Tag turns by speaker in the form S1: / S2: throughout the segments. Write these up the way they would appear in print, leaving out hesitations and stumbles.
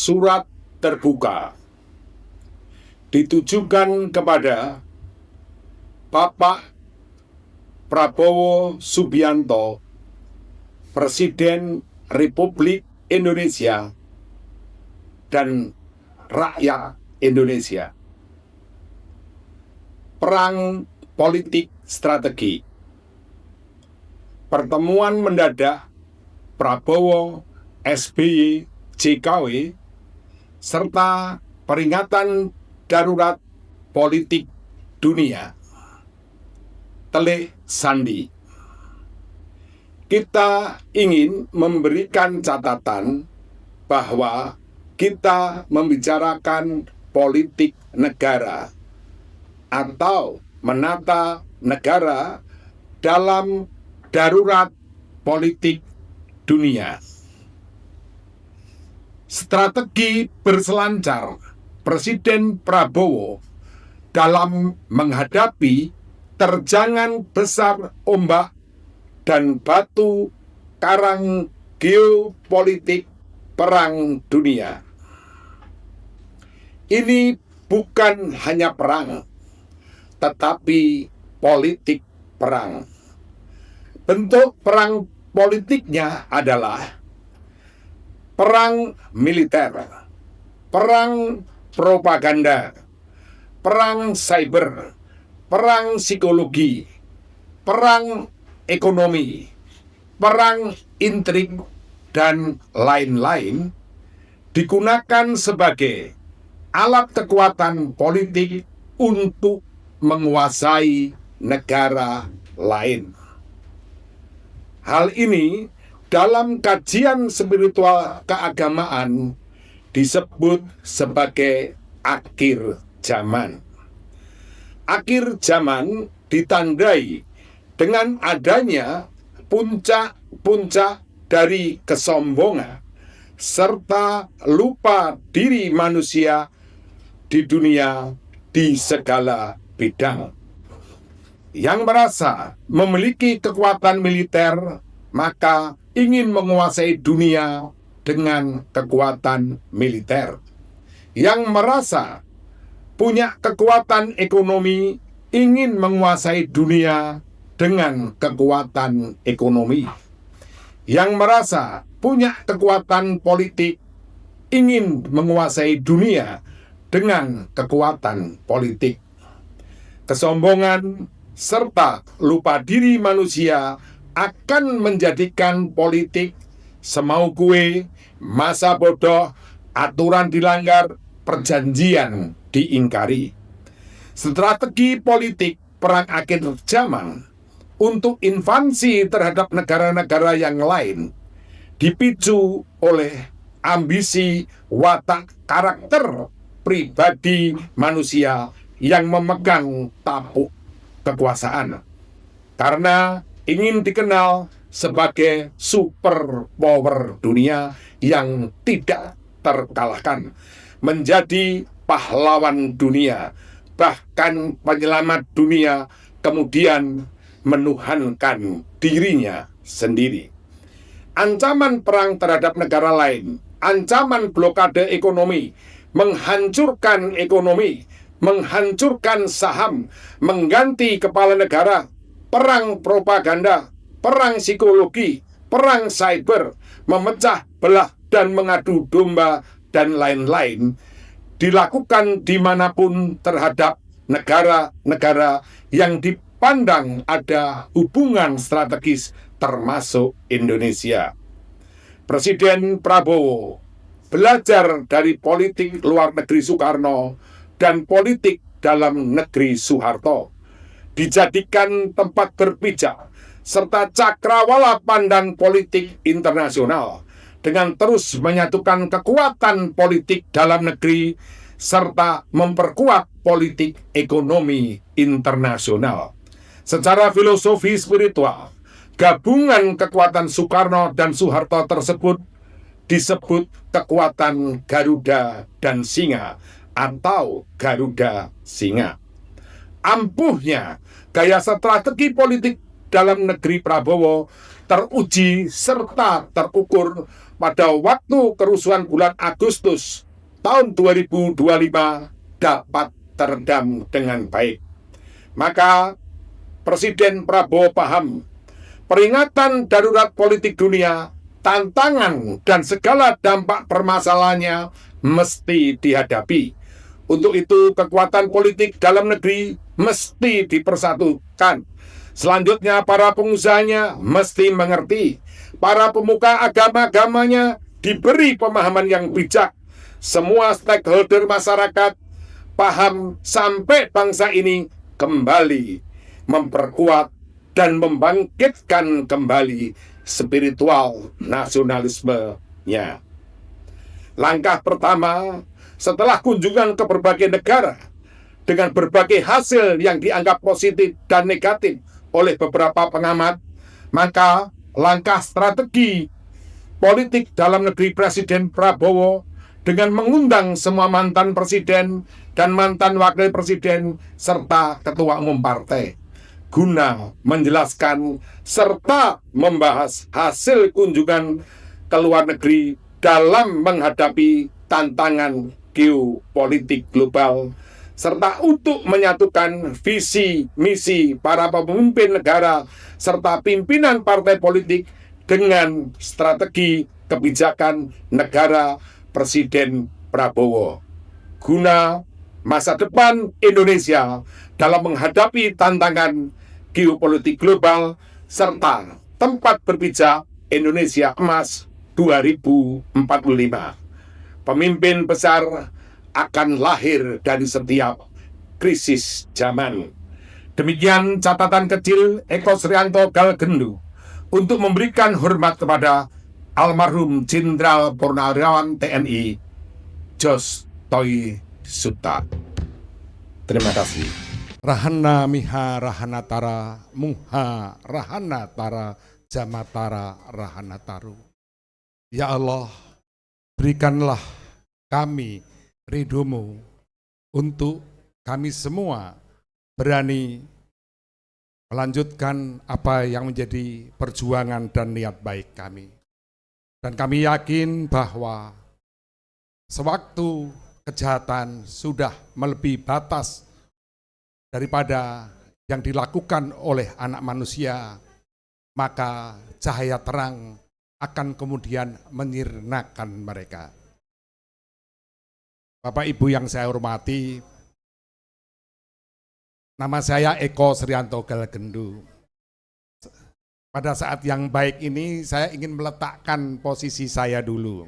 S1: surat terbuka ditujukan kepada Bapak Prabowo Subianto, Presiden Republik Indonesia dan rakyat Indonesia. Perang politik strategi. Pertemuan mendadak Prabowo, SBY, JKW, serta peringatan darurat politik dunia. Teluk Sandi. Kita ingin memberikan catatan bahwa kita membicarakan politik negara atau menata negara dalam darurat politik dunia. Strategi berselancar Presiden Prabowo dalam menghadapi terjangan besar ombak dan batu karang geopolitik perang dunia. Ini bukan hanya perang, tetapi politik perang. Bentuk perang politiknya adalah perang militer, perang propaganda, perang cyber, perang psikologi, perang ekonomi, perang intrik, dan lain-lain digunakan sebagai alat kekuatan politik untuk menguasai negara lain. Hal ini dalam kajian spiritual keagamaan disebut sebagai akhir zaman. Akhir zaman ditandai dengan adanya puncak-puncak dari kesombongan serta lupa diri manusia di dunia di segala bidang. Yang merasa memiliki kekuatan militer, maka ingin menguasai dunia dengan kekuatan militer. Yang merasa punya kekuatan ekonomi, ingin menguasai dunia dengan kekuatan ekonomi. Yang merasa punya kekuatan politik, ingin menguasai dunia dengan kekuatan politik. Kesombongan serta lupa diri manusia akan menjadikan politik semau kue, masa bodoh, aturan dilanggar, perjanjian diingkari. Strategi politik perang akhir zaman untuk invasi terhadap negara-negara yang lain dipicu oleh ambisi watak karakter pribadi manusia yang memegang tampuk kekuasaan, karena ingin dikenal sebagai super power dunia yang tidak terkalahkan, menjadi pahlawan dunia, bahkan penyelamat dunia, kemudian menuhankan dirinya sendiri. Ancaman perang terhadap negara lain, ancaman blokade ekonomi, menghancurkan ekonomi, menghancurkan saham, mengganti kepala negara, perang propaganda, perang psikologi, perang cyber, memecah belah dan mengadu domba, dan lain-lain dilakukan dimanapun terhadap negara-negara yang dipandang ada hubungan strategis termasuk Indonesia. Presiden Prabowo belajar dari politik luar negeri Soekarno dan politik dalam negeri Soeharto, dijadikan tempat berpijak serta cakrawala pandang politik internasional dengan terus menyatukan kekuatan politik dalam negeri serta memperkuat politik ekonomi internasional. Secara filosofi spiritual, gabungan kekuatan Soekarno dan Soeharto tersebut disebut kekuatan Garuda dan Singa atau Garuda Singa. Ampuhnya gaya strategi politik dalam negeri Prabowo teruji serta terukur pada waktu kerusuhan bulan Agustus tahun 2025 dapat teredam dengan baik. Maka Presiden Prabowo paham peringatan darurat politik dunia, tantangan dan segala dampak permasalahannya mesti dihadapi. Untuk itu kekuatan politik dalam negeri mesti dipersatukan. Selanjutnya para pengusahanya mesti mengerti. Para pemuka agama-agamanya diberi pemahaman yang bijak. Semua stakeholder masyarakat paham sampai bangsa ini kembali memperkuat dan membangkitkan kembali spiritual nasionalismenya. Langkah pertama setelah kunjungan ke berbagai negara dengan berbagai hasil yang dianggap positif dan negatif oleh beberapa pengamat, maka langkah strategi politik dalam negeri Presiden Prabowo dengan mengundang semua mantan presiden dan mantan wakil presiden serta ketua umum partai guna menjelaskan serta membahas hasil kunjungan ke luar negeri dalam menghadapi tantangan geopolitik global serta untuk menyatukan visi misi para pemimpin negara serta pimpinan partai politik dengan strategi kebijakan negara Presiden Prabowo guna masa depan Indonesia dalam menghadapi tantangan geopolitik global serta tempat berpijak Indonesia Emas 2045. Pemimpin besar akan lahir dari setiap krisis zaman. Demikian catatan kecil Eko Srianto Galgendo untuk memberikan hormat kepada almarhum Jenderal Purnawirawan TNI Jos Toy Suta. Terima kasih.
S2: Rahana miha rahana tara muha rahana tara jamatara rahana taru. Ya Allah, berikanlah kami ridho-Mu untuk kami semua berani melanjutkan apa yang menjadi perjuangan dan niat baik kami. Dan kami yakin bahwa sewaktu kejahatan sudah melebihi batas daripada yang dilakukan oleh anak manusia, maka cahaya terang akan kemudian menyirnakan mereka. Bapak Ibu yang saya hormati, nama saya Eko Srianto Galgendo. Pada saat yang baik ini saya ingin meletakkan posisi saya dulu.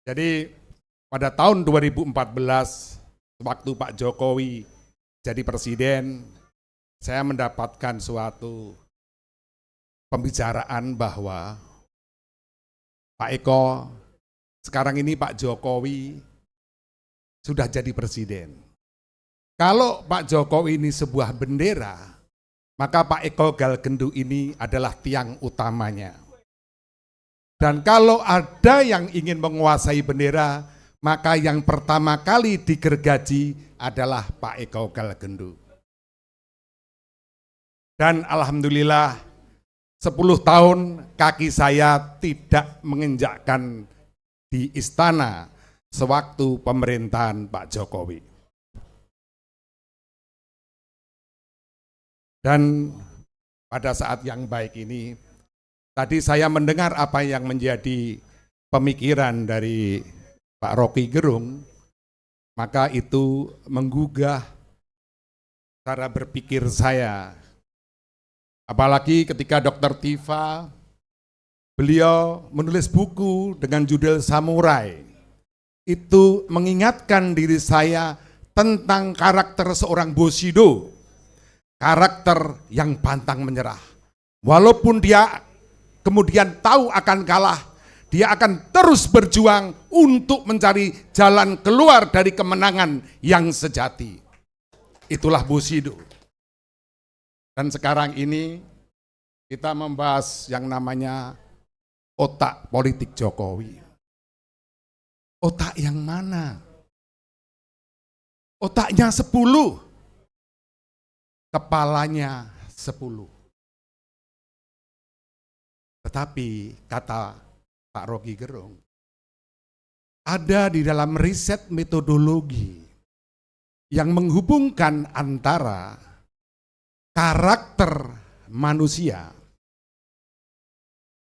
S2: Jadi pada tahun 2014, waktu Pak Jokowi jadi presiden, saya mendapatkan suatu pembicaraan bahwa Pak Eko, sekarang ini Pak Jokowi sudah jadi presiden. Kalau Pak Jokowi ini sebuah bendera, maka Pak Eko Galgendo ini adalah tiang utamanya. Dan kalau ada yang ingin menguasai bendera, maka yang pertama kali digergaji adalah Pak Eko Galgendo. Dan alhamdulillah 10 tahun kaki saya tidak menginjakkan di istana sewaktu pemerintahan Pak Jokowi. Dan pada saat yang baik ini, tadi saya mendengar apa yang menjadi pemikiran dari Pak Rocky Gerung, maka itu menggugah cara berpikir saya. Apalagi ketika Dr. Tifa, beliau menulis buku dengan judul Samurai. Itu mengingatkan diri saya tentang karakter seorang Bushido, karakter yang pantang menyerah. Walaupun dia kemudian tahu akan kalah, dia akan terus berjuang untuk mencari jalan keluar dari kemenangan yang sejati. Itulah Bushido. Dan sekarang ini kita membahas yang namanya otak politik Jokowi. Otak yang mana? Otaknya 10, kepalanya 10. Tetapi kata Pak Rocky Gerung, ada di dalam riset metodologi yang menghubungkan antara karakter manusia,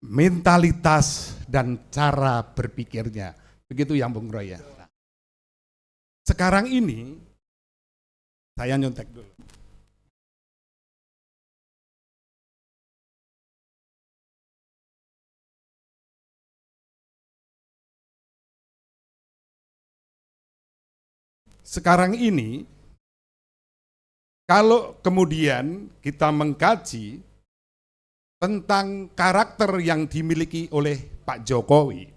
S2: mentalitas, dan cara berpikirnya. Begitu yang Bung Roy ya. Sekarang ini, saya nyontek dulu. Sekarang ini, kalau kemudian kita mengkaji tentang karakter yang dimiliki oleh Pak Jokowi,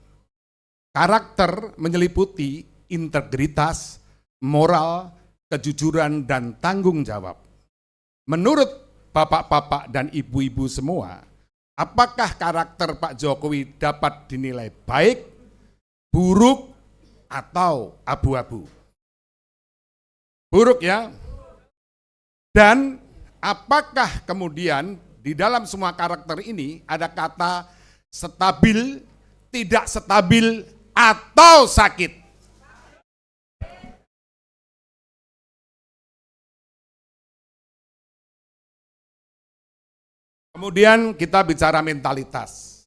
S2: karakter menyeliputi integritas, moral, kejujuran, dan tanggung jawab. Menurut bapak-bapak dan ibu-ibu semua, apakah karakter Pak Jokowi dapat dinilai baik, buruk, atau abu-abu? Buruk ya. Dan apakah kemudian di dalam semua karakter ini ada kata stabil, tidak stabil, atau sakit? Kemudian kita bicara mentalitas.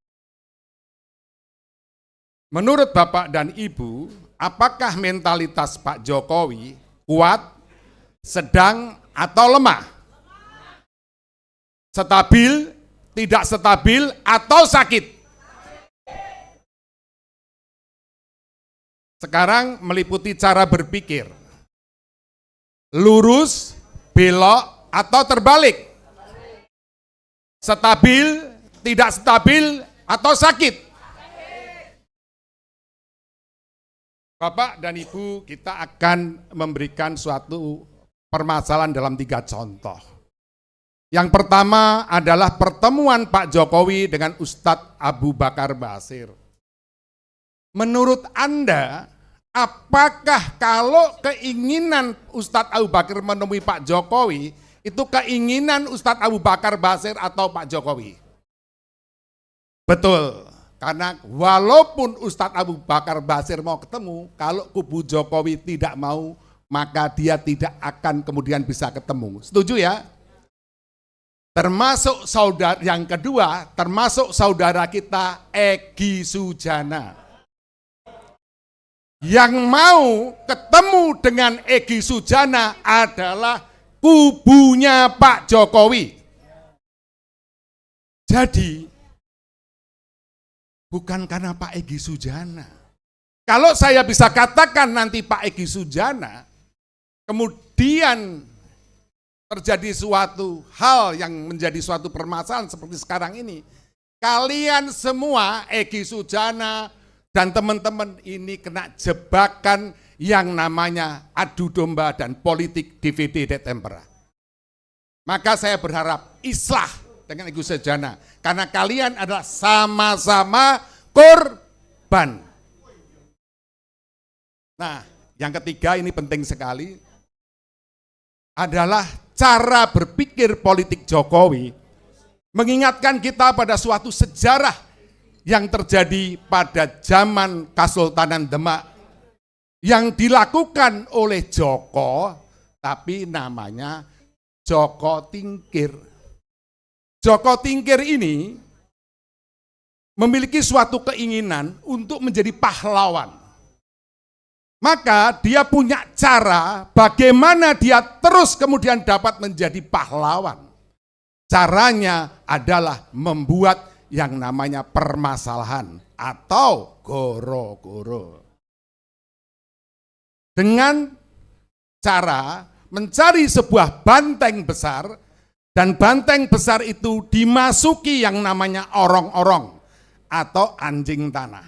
S2: Menurut Bapak dan Ibu, apakah mentalitas Pak Jokowi kuat, sedang, atau lemah? Stabil, tidak stabil, atau sakit? Sekarang meliputi cara berpikir. Lurus, belok, atau terbalik? Stabil, tidak stabil, atau sakit? Bapak dan Ibu, kita akan memberikan suatu permasalahan dalam 3 contoh. Yang pertama adalah pertemuan Pak Jokowi dengan Ustadz Abu Bakar Basir. Menurut Anda, apakah kalau keinginan Ustadz Abu Bakar menemui Pak Jokowi, itu keinginan Ustadz Abu Bakar Basir atau Pak Jokowi? Betul. Karena walaupun Ustadz Abu Bakar Basir mau ketemu, kalau kubu Jokowi tidak mau, maka dia tidak akan kemudian bisa ketemu. Setuju ya? Termasuk saudara yang kedua, termasuk saudara kita Egy Sujana. Yang mau ketemu dengan Egy Sujana adalah kubunya Pak Jokowi. Jadi bukan karena Pak Egy Sujana. Kalau saya bisa katakan nanti Pak Egy Sujana, kemudian terjadi suatu hal yang menjadi suatu permasalahan seperti sekarang ini, kalian semua, Egy Sujana dan teman-teman ini kena jebakan yang namanya adu domba dan politik DVD tempera. Maka saya berharap islah dengan Egy Sujana, karena kalian adalah sama-sama korban. Nah, yang ketiga ini penting sekali, adalah cara berpikir politik Jokowi mengingatkan kita pada suatu sejarah yang terjadi pada zaman Kesultanan Demak yang dilakukan oleh Joko, tapi namanya Joko Tingkir. Joko Tingkir ini memiliki suatu keinginan untuk menjadi pahlawan. Maka dia punya cara bagaimana dia terus kemudian dapat menjadi pahlawan. Caranya adalah membuat yang namanya permasalahan atau goro-goro. Dengan cara mencari sebuah banteng besar, dan banteng besar itu dimasuki yang namanya orong-orong atau anjing tanah.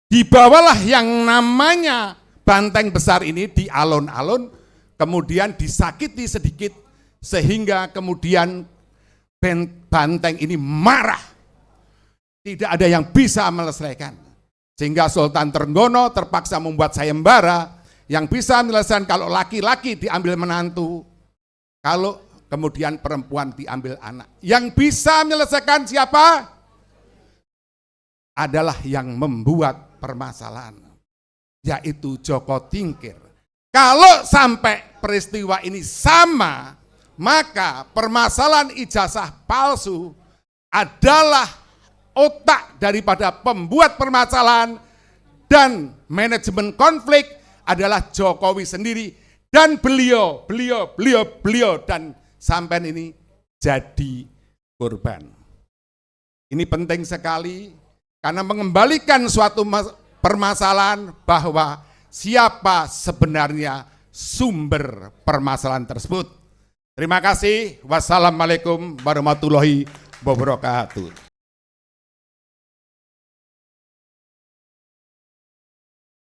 S2: Dibawalah yang namanya banteng besar ini di alun-alun, kemudian disakiti sedikit sehingga kemudian banteng ini marah. Tidak ada yang bisa melesaikan. Sehingga Sultan Trenggono terpaksa membuat sayembara yang bisa menyelesaikan kalau laki-laki diambil menantu, kalau kemudian perempuan diambil anak. Yang bisa menyelesaikan siapa? adalah yang membuat permasalahan, yaitu Joko Tingkir. Kalau sampai peristiwa ini sama, maka permasalahan ijazah palsu adalah otak daripada pembuat permasalahan, dan manajemen konflik adalah Jokowi sendiri, dan beliau dan sampean ini jadi korban. Ini penting sekali karena mengembalikan suatu permasalahan bahwa siapa sebenarnya sumber permasalahan tersebut. Terima kasih. Wassalamualaikum warahmatullahi wabarakatuh.